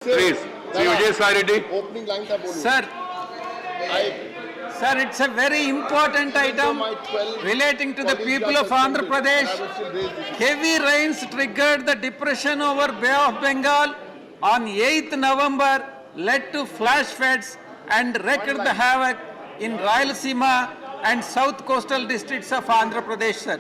Please, Sri Vijay Sareddy. Opening line था बोलूं. Sir, it's a very important item relating to the people of Andhra Pradesh. Heavy rains triggered the depression over Bay of Bengal on 8th November, led to flash floods and wreaked the havoc in Rayalaseema and south coastal districts of Andhra Pradesh, sir.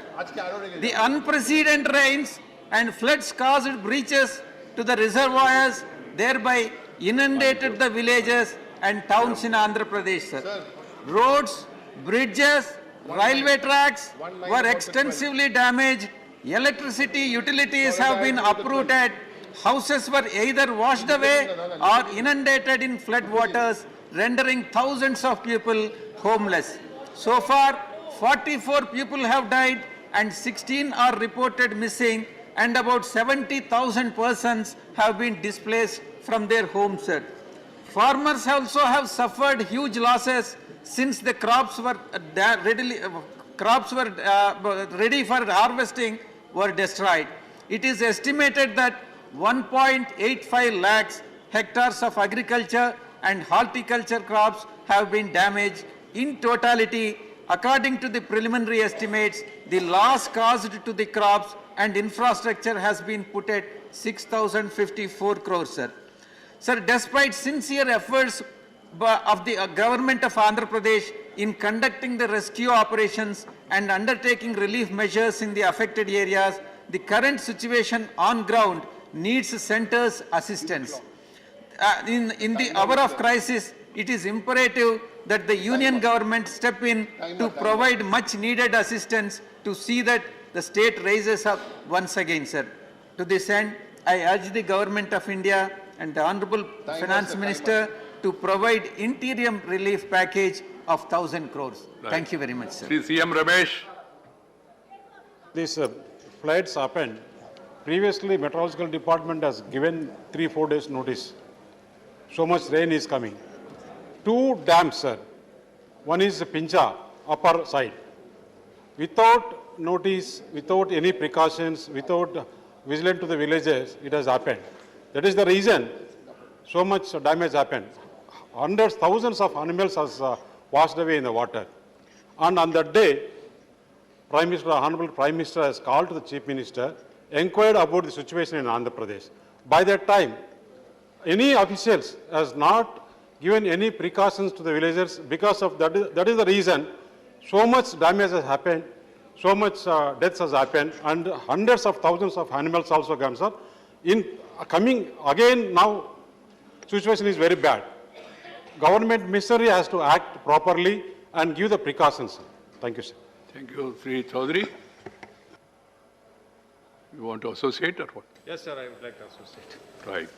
The unprecedented rains and floods caused breaches to the reservoirs, thereby inundated the villages and towns in Andhra Pradesh, sir. Roads, bridges, railway tracks were extensively damaged. Electricity utilities have been uprooted. Houses were either washed away or inundated in flood waters, rendering thousands of people homeless. So far, 44 people have died and 16 are reported missing, and about 70,000 persons have been displaced from their homes, sir. Farmers also have suffered huge losses since the crops were ready for harvesting were destroyed. It is estimated that 1.85 lakhs hectares of agriculture and horticulture crops have been damaged. In totality, according to the preliminary estimates, the loss caused to the crops and infrastructure has been put at 6,054 crores, sir. Sir, despite sincere efforts of the government of Andhra Pradesh in conducting the rescue operations and undertaking relief measures in the affected areas, the current situation on ground needs center's assistance. In the hour of crisis, it is imperative that the union government step in to provide much needed assistance to see that the state raises up once again, sir. To this end, I urge the government of India and the Honorable Finance Minister to provide interim relief package of 1,000 crores. Right. Thank you very much, sir. CM Ramesh. These floods happened. Previously, Meteorological Department has given 3-4 days notice. So much rain is coming. 2 dams, sir. One is Pincha, upper side. Without notice, without any precautions, without vigilant to the villages, it has happened. That is the reason so much damage happened. Hundreds, thousands of animals has washed away in the water. And on that day, Honorable Prime Minister has called to the Chief Minister, inquired about the situation in Andhra Pradesh. By that time, any officials has not given any precautions to the villagers. Because of that is the reason so much damage has happened, so much deaths has happened, and hundreds of thousands of animals also come, sir. In coming again now, situation is very bad. Government machinery has to act properly and give the precautions, sir. Thank you, sir. Thank you, Sri Chaudhary. You want to associate or what? Yes, sir, I would like to associate. Right.